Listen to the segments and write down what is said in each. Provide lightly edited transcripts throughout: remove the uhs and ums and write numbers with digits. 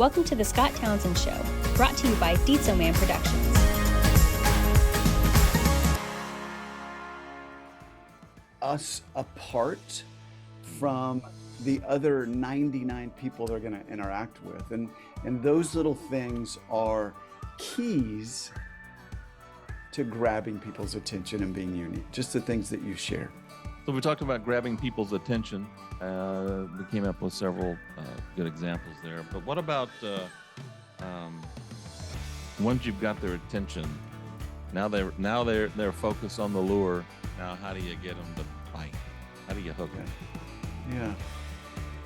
Welcome to the Scott Townsend Show, brought to you by Dietzo Man Productions. Us apart from the other 99 people they're going to interact with. And those little things are keys to grabbing people's attention and being unique, just the things that you share. So we talked about grabbing people's attention. We came up with several good examples there. But what about once you've got their attention, now they're focused on the lure. Now, how do you get them to bite? How do you hook them? Yeah.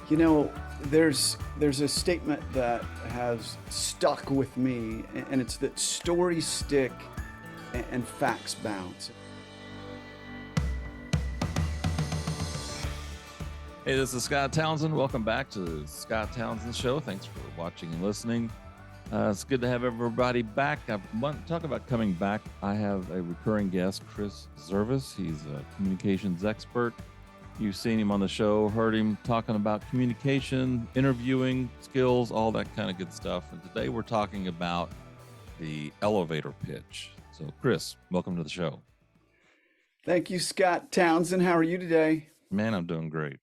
You know, there's a statement that has stuck with me, and it's that stories stick and facts bounce. Hey, this is Scott Townsend. Welcome back to the Scott Townsend Show. Thanks for watching and listening. It's good to have everybody back. I want to talk about coming back. I have a recurring guest, Chris Zervas. He's a communications expert. You've seen him on the show, heard him talking about communication, interviewing skills, all that kind of good stuff. And today we're talking about the elevator pitch. So, Chris, welcome to the show. Thank you, Scott Townsend. How are you today? Man, I'm doing great.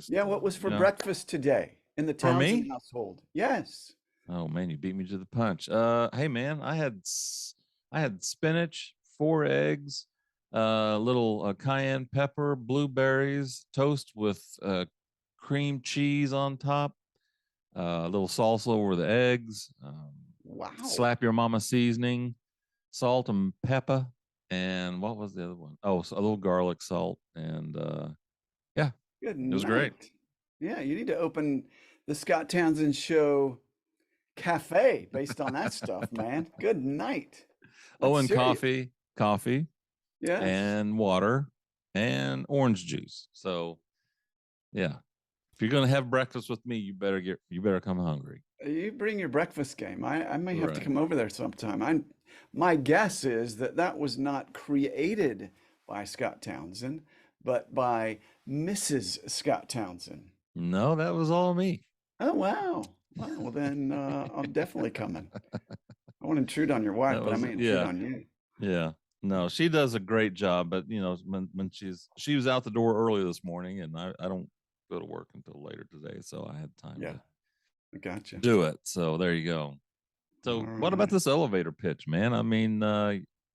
What was for breakfast today in the Townsend household? Yes. Oh man, you beat me to the punch. Hey man, I had spinach, 4 eggs, little cayenne pepper, blueberries, toast with cream cheese on top, a little salsa over the eggs. Wow. Slap your mama seasoning, salt and pepper, and what was the other one? Oh, so a little garlic salt, and yeah, good. It was great. Yeah, you need to open the Scott Townsend Show cafe based on that stuff, man. Good night. And coffee, yeah, and water and orange juice. So yeah, if you're gonna have breakfast with me, you better come hungry. You bring your breakfast game. I may have to come over there sometime. My guess is that was not created by Scott Townsend, but by Mrs. Scott Townsend. No, that was all me. Oh wow. Well, then I'm definitely coming. I won't intrude on your wife, but I may intrude on you. Yeah. No, she does a great job, but you know, when she was out the door early this morning, and I don't go to work until later today, so I had time I gotcha. do it. So there you go. So what about this elevator pitch, man? I mean,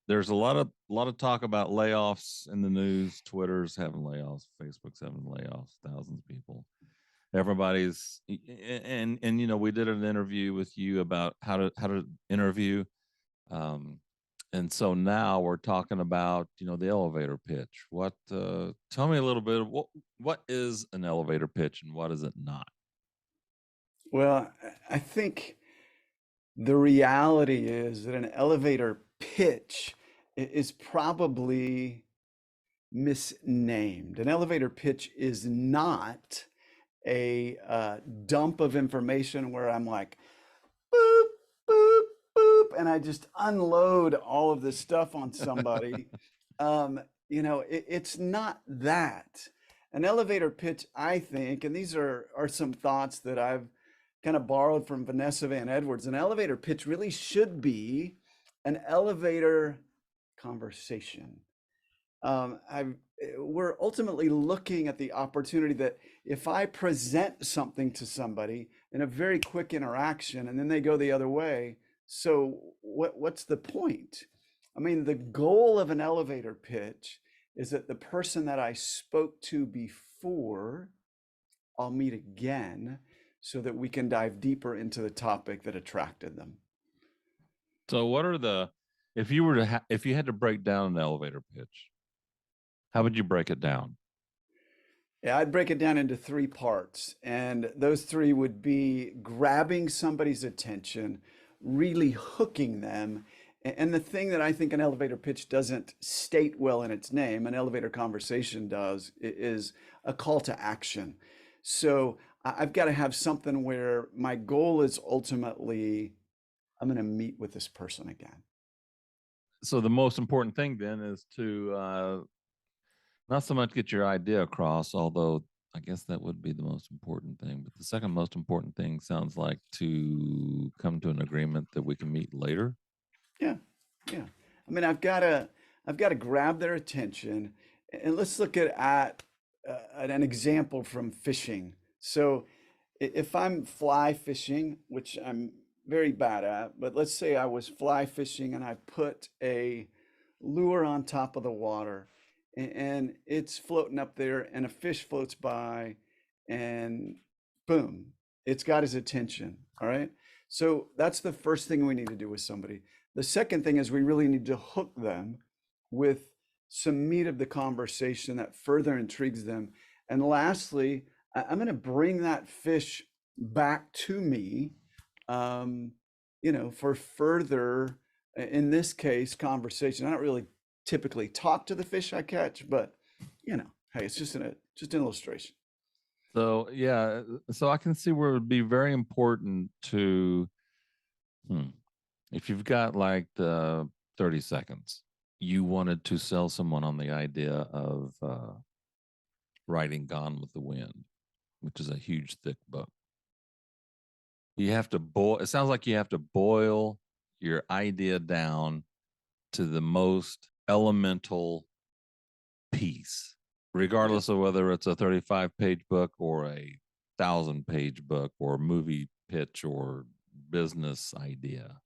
there's a lot of talk about layoffs in the news. Twitter's having layoffs, Facebook's having layoffs, thousands of people. Everybody's and you know, we did an interview with you about how to interview, and so now we're talking about, you know, the elevator pitch. What tell me a little bit of what is an elevator pitch and what is it not? Well, I think the reality is that an elevator pitch is probably misnamed. An elevator pitch is not a dump of information where I'm like, boop, boop, boop, and I just unload all of this stuff on somebody. You know, it's not that. An elevator pitch, I think, and these are some thoughts that I've kind of borrowed from Vanessa Van Edwards. An elevator pitch really should be an elevator conversation. We're ultimately looking at the opportunity that if I present something to somebody in a very quick interaction and then they go the other way, so what's the point? I mean, the goal of an elevator pitch is that the person that I spoke to before, I'll meet again so that we can dive deeper into the topic that attracted them. So what are if you had to break down an elevator pitch, how would you break it down? Yeah, I'd break it down into 3 parts. And those 3 would be grabbing somebody's attention, really hooking them. And the thing that I think an elevator pitch doesn't state well in its name, an elevator conversation does, is a call to action. So I've got to have something where my goal is ultimately, I'm going to meet with this person again. So the most important thing then is to not so much get your idea across, although I guess that would be the most important thing. But the second most important thing sounds like to come to an agreement that we can meet later. Yeah, yeah. I mean, I've got to grab their attention, and let's look at an example from fishing. So, if I'm fly fishing, which I'm very bad at, but let's say I was fly fishing and I put a lure on top of the water, and it's floating up there, and a fish floats by, and boom, it's got his attention. All right. So that's the first thing we need to do with somebody. The second thing is we really need to hook them with some meat of the conversation that further intrigues them. And lastly, I'm going to bring that fish back to me, um, for further, in this case, conversation. I don't really typically talk to the fish I catch, but hey, it's just an illustration. So yeah, so I can see where it would be very important to, if you've got like the 30 seconds, you wanted to sell someone on the idea of writing Gone with the Wind, which is a huge, thick book. You have to boil. It sounds like you have to boil your idea down to the most elemental piece, regardless of whether it's a 35-page book or a 1,000-page book or movie pitch or business idea.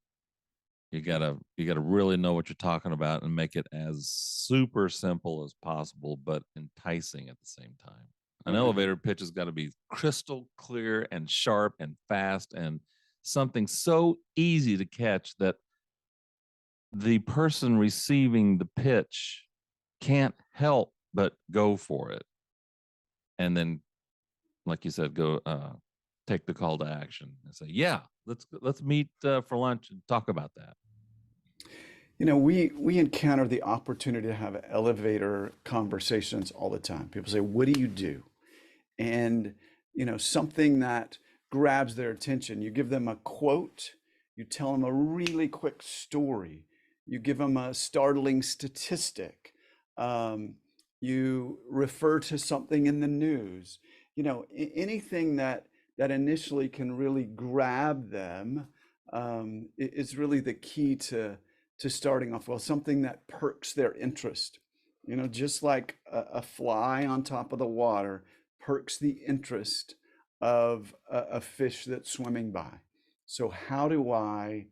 You gotta really know what you're talking about and make it as super simple as possible, but enticing at the same time. An elevator pitch has got to be crystal clear and sharp and fast and something so easy to catch that the person receiving the pitch can't help but go for it. And then, like you said, go take the call to action and say, yeah, let's meet for lunch and talk about that. We encounter the opportunity to have elevator conversations all the time. People say, "What do you do?" And something that grabs their attention. You give them a quote, you tell them a really quick story, you give them a startling statistic, you refer to something in the news. Anything that initially can really grab them is really the key to starting off well. Something that perks their interest. Just like a fly on top of the water perks the interest of a fish that's swimming by. So how do I,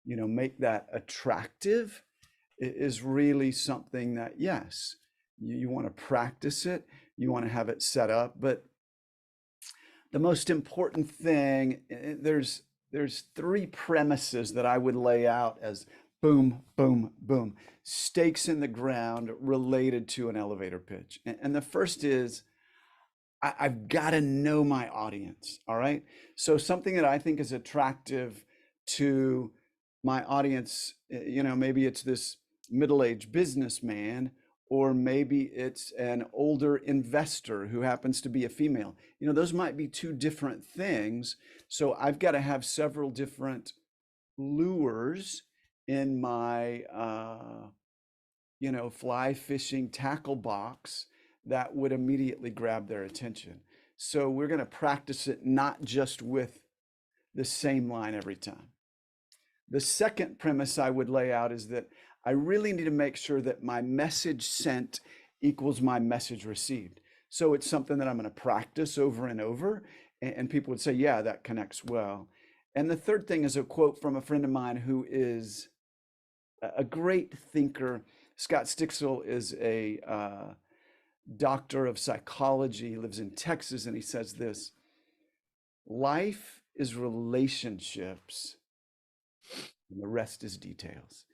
make that attractive? Is really something that, yes, you want to practice it, you want to have it set up, but the most important thing, there's three premises that I would lay out as boom, boom, boom, stakes in the ground related to an elevator pitch. And the first is, I've got to know my audience. All right. So something that I think is attractive to my audience, maybe it's this middle-aged businessman, or maybe it's an older investor who happens to be a female. Those might be two different things. So I've got to have several different lures in my, fly fishing tackle box that would immediately grab their attention. So we're going to practice it not just with the same line every time. The second premise I would lay out is that I really need to make sure that my message sent equals my message received. So it's something that I'm going to practice over and over, and people would say, yeah, that connects well. And the third thing is a quote from a friend of mine who is a great thinker. Scott Stixel is a doctor of psychology. He lives in Texas, and he says this: life is relationships, and the rest is details.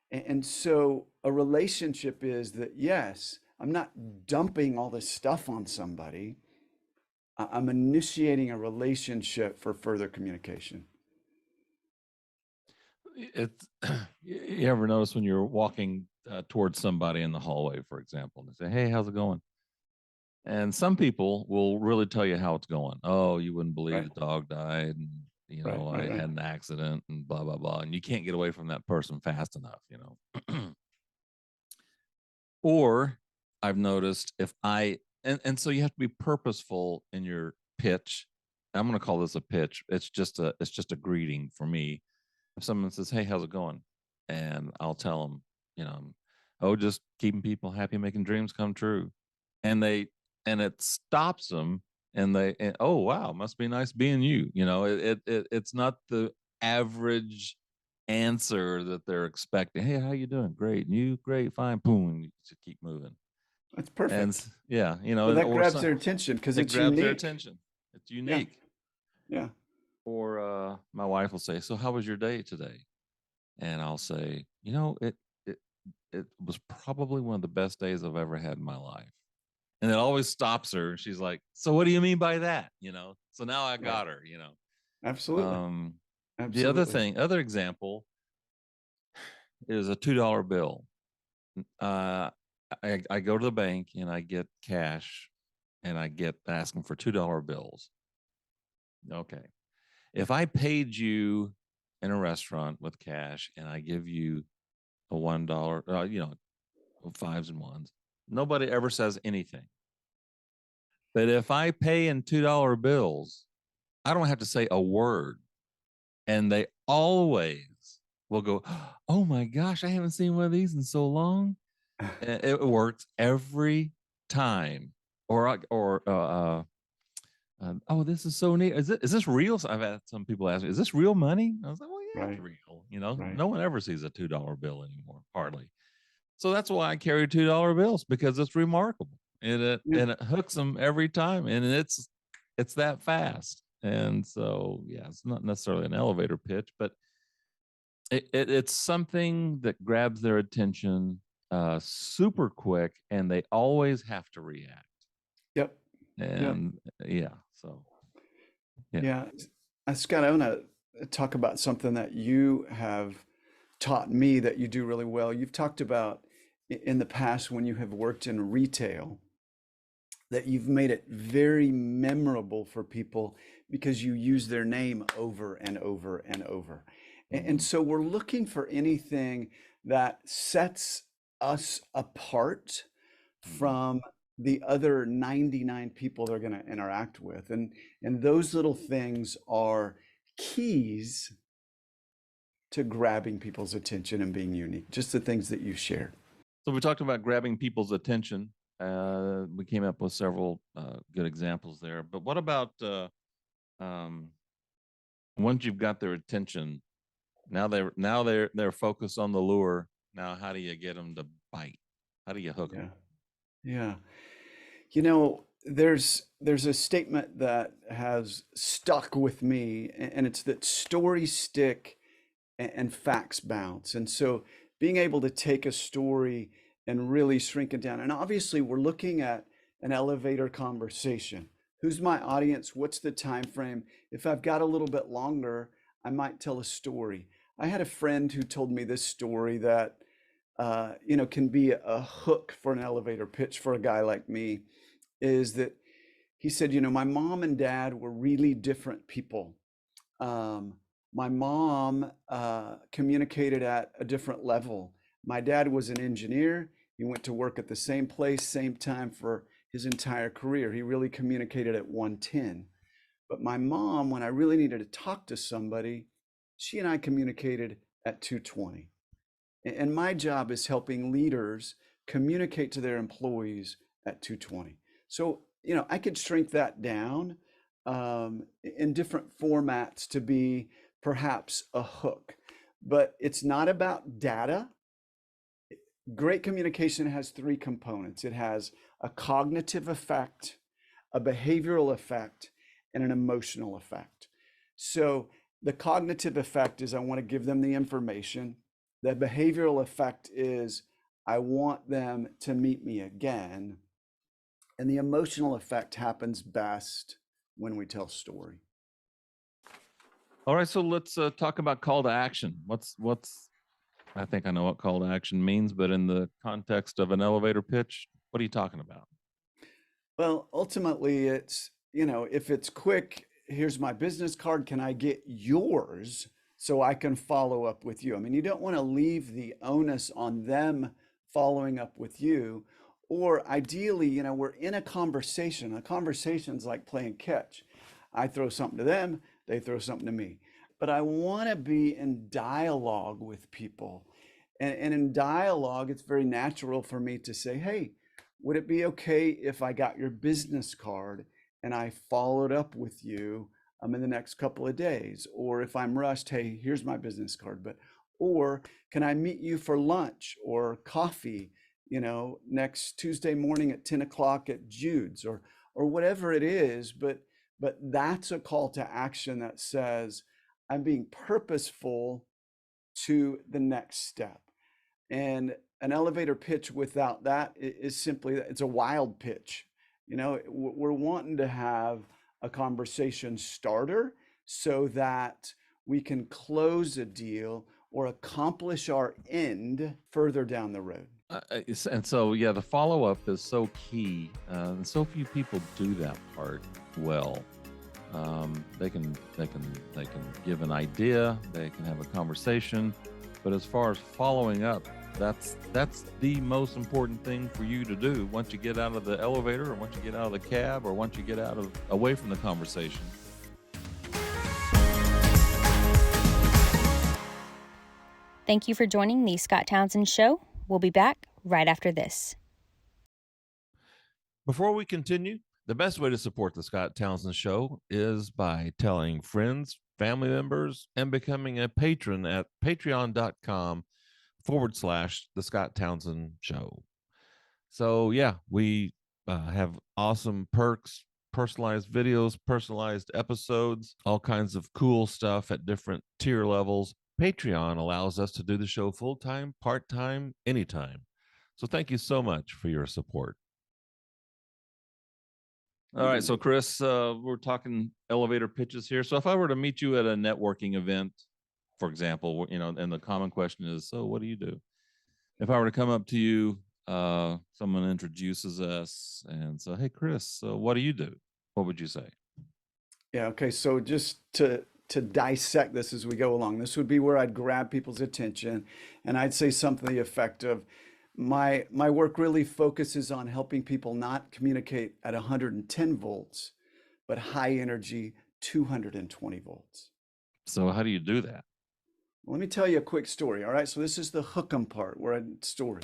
And so a relationship is that, yes, I'm not dumping all this stuff on somebody. I'm initiating a relationship for further communication. It's you ever notice when you're walking towards somebody in the hallway, for example, and they say, "Hey, how's it going?" And some people will really tell you how it's going. Oh, you wouldn't believe the dog died, and I had an accident, and blah blah blah. And you can't get away from that person fast enough, Or I've noticed if I and so you have to be purposeful in your pitch. I'm going to call this a pitch. It's just a greeting for me. If someone says, "Hey, how's it going?" and I'll tell them, "Oh, just keeping people happy, making dreams come true," and it stops them, and oh wow, must be nice being you. It's not the average answer that they're expecting. "Hey, how you doing?" "Great." "And you?" "Great." "Fine." Boom, you just keep moving. That's perfect. And yeah, Well, that grabs their attention because it it's grabs their unique. attention. It's unique. Yeah. Or my wife will say, "So how was your day today?" And I'll say, it was probably one of the best days I've ever had in my life. And it always stops her. She's like, "So what do you mean by that?" So now I got her. Absolutely. The other example is a $2 bill. I go to the bank and I get cash, and I get asking for $2 bills. Okay. If I paid you in a restaurant with cash and I give you a $1, fives and ones, nobody ever says anything. But if I pay in $2 bills, I don't have to say a word. And they always will go, "Oh my gosh, I haven't seen one of these in so long." It works every time. "Oh, this is so neat. Is this real?" So I've had some people ask me, "Is this real money?" I was like, "Well, yeah, it's real." Right. No one ever sees a $2 bill anymore, hardly. So that's why I carry $2 bills, because it's remarkable, and it hooks them every time, and it's that fast. And so, yeah, it's not necessarily an elevator pitch, but it's something that grabs their attention super quick, and they always have to react. Yep. And so yeah. Scott, I want to talk about something that you have taught me that you do really well. You've talked about in the past when you have worked in retail that you've made it very memorable for people because you use their name over and over and over. And so we're looking for anything that sets us apart from the other 99 people they're going to interact with. And those little things are keys to grabbing people's attention and being unique, just the things that you shared. So we talked about grabbing people's attention. We came up with several good examples there. But what about once you've got their attention, now they're focused on the lure. Now, how do you get them to bite? How do you hook them? Yeah. There's a statement that has stuck with me, and it's that stories stick and facts bounce. And so being able to take a story and really shrink it down. And obviously we're looking at an elevator conversation. Who's my audience? What's the time frame? If I've got a little bit longer, I might tell a story. I had a friend who told me this story that can be a hook for an elevator pitch for a guy like me, is that he said, my mom and dad were really different people. My mom communicated at a different level. My dad was an engineer. He went to work at the same place, same time for his entire career. He really communicated at 110. But my mom, when I really needed to talk to somebody, she and I communicated at 220. And my job is helping leaders communicate to their employees at 220. So, I could shrink that down in different formats to be perhaps a hook, but it's not about data. Great communication has three components. It has a cognitive effect, a behavioral effect, and an emotional effect. So the cognitive effect is I want to give them the information. The behavioral effect is I want them to meet me again. And the emotional effect happens best when we tell story. All right, so let's talk about call to action. I think I know what call to action means, but in the context of an elevator pitch, what are you talking about? Well, ultimately, it's, if it's quick, here's my business card. Can I get yours so I can follow up with you? I mean, you don't want to leave the onus on them following up with you. Or ideally, we're in a conversation. A conversation's like playing catch. I throw something to them, they throw something to me. But I want to be in dialogue with people. And in dialogue, it's very natural for me to say, hey, would it be okay if I got your business card and I followed up with you in the next couple of days? Or if I'm rushed, hey, here's my business card. Or can I meet you for lunch or coffee, next Tuesday morning at 10 o'clock at Jude's or whatever it is. But that's a call to action that says I'm being purposeful to the next step. And an elevator pitch without that is simply, it's a wild pitch. We're wanting to have a conversation starter so that we can close a deal or accomplish our end further down the road. And so, yeah, the follow-up is so key. And so few people do that part well. They can give an idea, they can have a conversation, but as far as following up, that's the most important thing for you to do once you get out of the elevator, or once you get out of the cab, or once you get away from the conversation. Thank you for joining the Scott Townsend Show. We'll be back right after this. Before we continue, the best way to support the Scott Townsend Show is by telling friends, family members, and becoming a patron at patreon.com/the Scott Townsend Show. So yeah, we have awesome perks, personalized videos, personalized episodes, all kinds of cool stuff at different tier levels. Patreon allows us to do the show full-time, part-time, anytime. So thank you so much for your support. All right, so Chris, we're talking elevator pitches here. So if I were to meet you at a networking event, for example, and the common question is, so what do you do? If I were to come up to you, someone introduces us and say, hey, Chris, so what do you do? What would you say? Yeah, okay, so just to dissect this as we go along, this would be where I'd grab people's attention and I'd say something effective. My work really focuses on helping people not communicate at 110 volts, but high energy 220 volts. So how do you do that? Well, let me tell you a quick story. All right. So this is the hook 'em part story.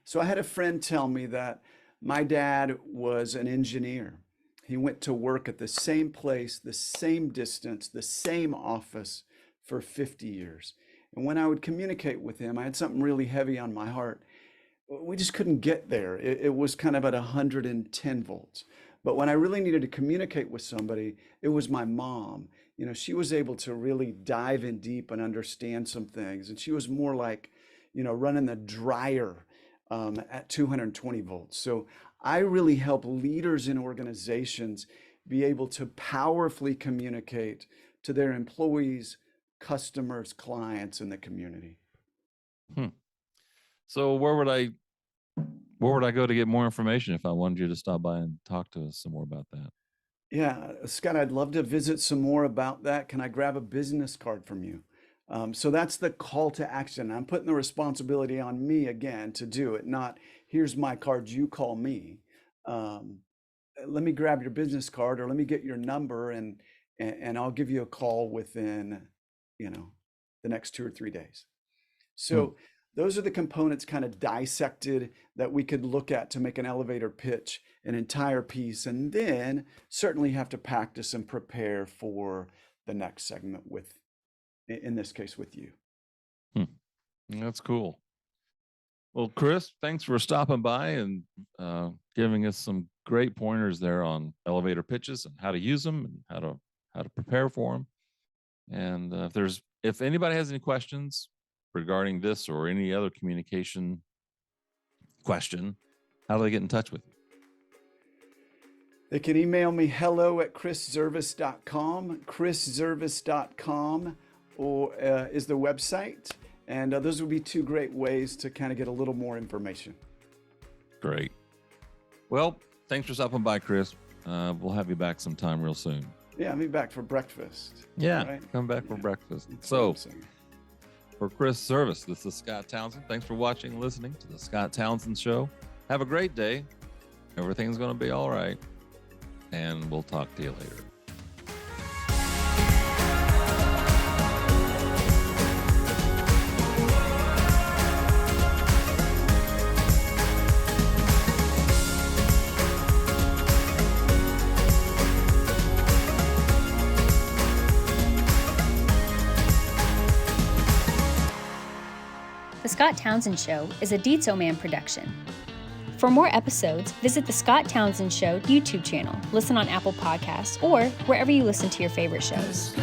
So I had a friend tell me that my dad was an engineer. He went to work at the same place, the same distance, the same office for 50 years. And when I would communicate with him, I had something really heavy on my heart. We just couldn't get there. It was kind of at 110 volts. But when I really needed to communicate with somebody, it was my mom. She was able to really dive in deep and understand some things. And she was more like, running the dryer at 220 volts. So I really help leaders in organizations be able to powerfully communicate to their employees, customers, clients, and the community. So where would I go to get more information if I wanted you to stop by and talk to us some more about that? Yeah, Scott, I'd love to visit some more about that. Can I grab a business card from you? So that's the call to action. I'm putting the responsibility on me again to do it, not here's my card, you call me. Let me grab your business card or let me get your number and I'll give you a call within, the next 2 or 3 days. So those are the components kind of dissected that we could look at to make an elevator pitch, an entire piece, and then certainly have to practice and prepare for the next segment in this case, with you. That's cool. Well, Chris, thanks for stopping by and giving us some great pointers there on elevator pitches and how to use them and how to prepare for them. And if anybody has any questions regarding this or any other communication question, how do they get in touch with you? They can email me hello@chriszervas.com. chriszervas.com is the website. And those would be 2 great ways to kind of get a little more information. Great. Well, thanks for stopping by, Chris. We'll have you back sometime real soon. Yeah, I'll be back for breakfast. Yeah, right? Come back for breakfast. So, for Chris Zervas, this is Scott Townsend. Thanks for watching and listening to the Scott Townsend Show. Have a great day. Everything's going to be all right. And we'll talk to you later. The Scott Townsend Show is a Dietzo Man production. For more episodes, visit the Scott Townsend Show YouTube channel, listen on Apple Podcasts, or wherever you listen to your favorite shows.